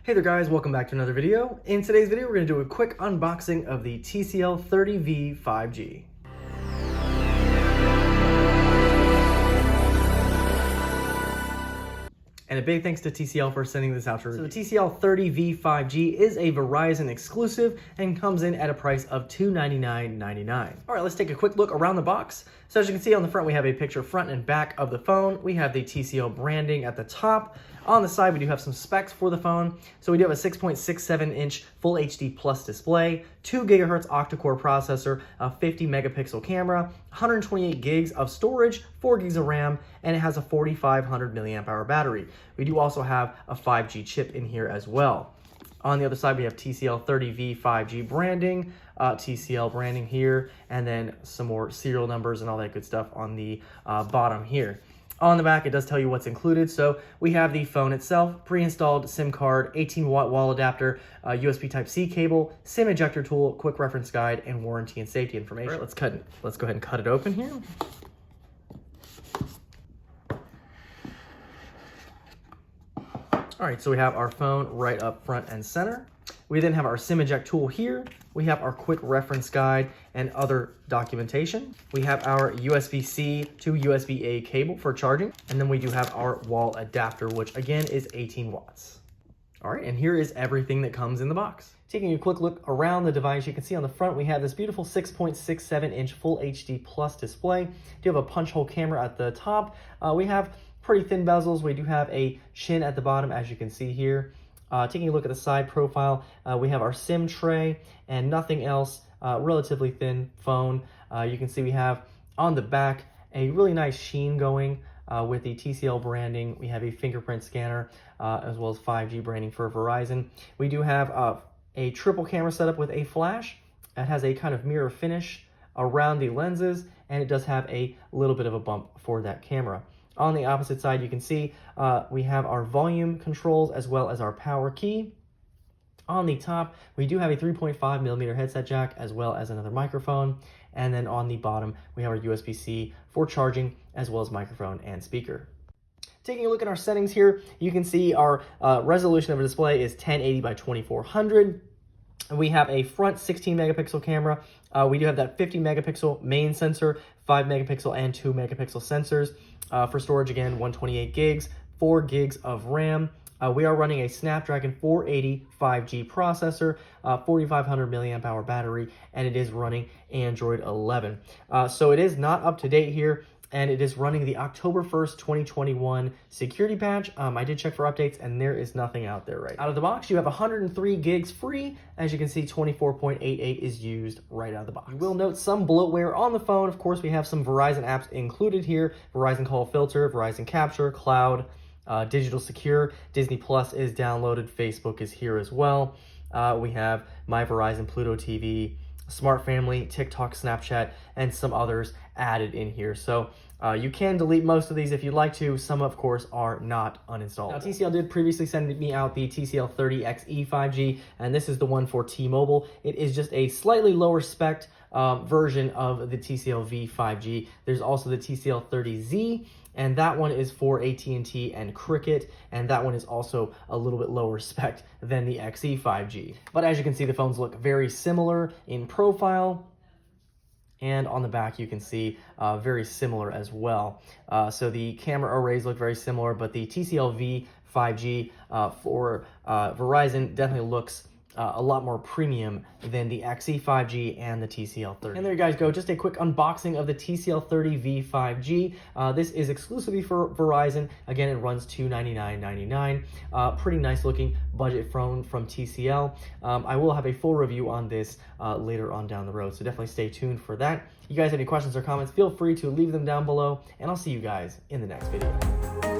Hey there guys, welcome back to another video. In today's video, we're going to do a quick unboxing of the TCL 30V 5G. And a big thanks to TCL for sending this out to review. So the TCL 30V 5G is a Verizon exclusive and comes in at a price of $299.99. All right, let's take a quick look around the box. So as you can see on the front, we have a picture front and back of the phone. We have the TCL branding at the top. On the side, we do have some specs for the phone. So we do have a 6.67-inch Full HD Plus display, 2 GHz octa-core processor, a 50 megapixel camera, 128 gigs of storage, 4 gigs of RAM, and it has a 4,500 milliamp hour battery. We do also have a 5G chip in here as well. On the other side, we have TCL 30V 5G branding, TCL branding here, and then some more serial numbers and all that good stuff on the bottom here. On the back, it does tell you what's included. So we have the phone itself, pre-installed SIM card, 18-watt wall adapter, USB Type-C cable, SIM ejector tool, quick reference guide, and warranty and safety information. All right, let's go ahead and cut it open here. All right, so we have our phone right up front and center. We then have our SIM eject tool here. We have our quick reference guide and other documentation. We have our USB-C to USB-A cable for charging. And then we do have our wall adapter, which again is 18 watts. All right, and here is everything that comes in the box. Taking a quick look around the device, you can see on the front, we have this beautiful 6.67-inch Full HD Plus display. We do have a punch hole camera at the top. We have pretty thin bezels. We do have a chin at the bottom, as you can see here. Taking a look at the side profile, we have our SIM tray and nothing else, relatively thin phone. You can see we have on the back a really nice sheen going with the TCL branding. We have a fingerprint scanner as well as 5G branding for Verizon. We do have a triple camera setup with a flash. It has a kind of mirror finish around the lenses, and it does have a little bit of a bump for that camera. On the opposite side, you can see we have our volume controls as well as our power key. On the top, we do have a 3.5mm headset jack as well as another microphone. And then on the bottom, we have our USB-C for charging as well as microphone and speaker. Taking a look at our settings here, you can see our resolution of the display is 1080 by 2400. We have a front 16 megapixel camera. We do have that 50 megapixel main sensor, 5 megapixel and 2 megapixel sensors. For storage, again, 128 gigs, 4 gigs of RAM. We are running a Snapdragon 480 5G processor, 4,500 milliamp hour battery, and it is running Android 11. So it is not up to date here, and it is running the October 1st, 2021 security patch. I did check for updates, and there is nothing out there right. Out of the box, you have 103 gigs free. As you can see, 24.88 is used right out of the box. You will note some bloatware on the phone. Of course, we have some Verizon apps included here. Verizon Call Filter, Verizon Capture, Cloud, Digital Secure, Disney Plus is downloaded, Facebook is here as well. We have My Verizon, Pluto TV, Smart Family, TikTok, Snapchat, and some others added in here. So you can delete most of these if you'd like to. Some, of course, are not uninstalled. Now, TCL did previously send me out the TCL 30XE 5G, and this is the one for T-Mobile. It is just a slightly lower spec version of the TCL V 5G. There's also the TCL 30Z, and that one is for AT&T and Cricket, and that one is also a little bit lower spec than the XE 5G. But as you can see, the phones look very similar in profile, and on the back you can see very similar as well. So the camera arrays look very similar, but the TCL V 5G for Verizon definitely looks a lot more premium than the XE 5G and the TCL 30. And there you guys go, just a quick unboxing of the TCL 30V 5G. This is exclusively for Verizon. Again, it runs $299.99. Pretty nice looking budget phone from TCL. I will have a full review on this later on down the road, so definitely stay tuned for that. You guys have any questions or comments, feel free to leave them down below, and I'll see you guys in the next video.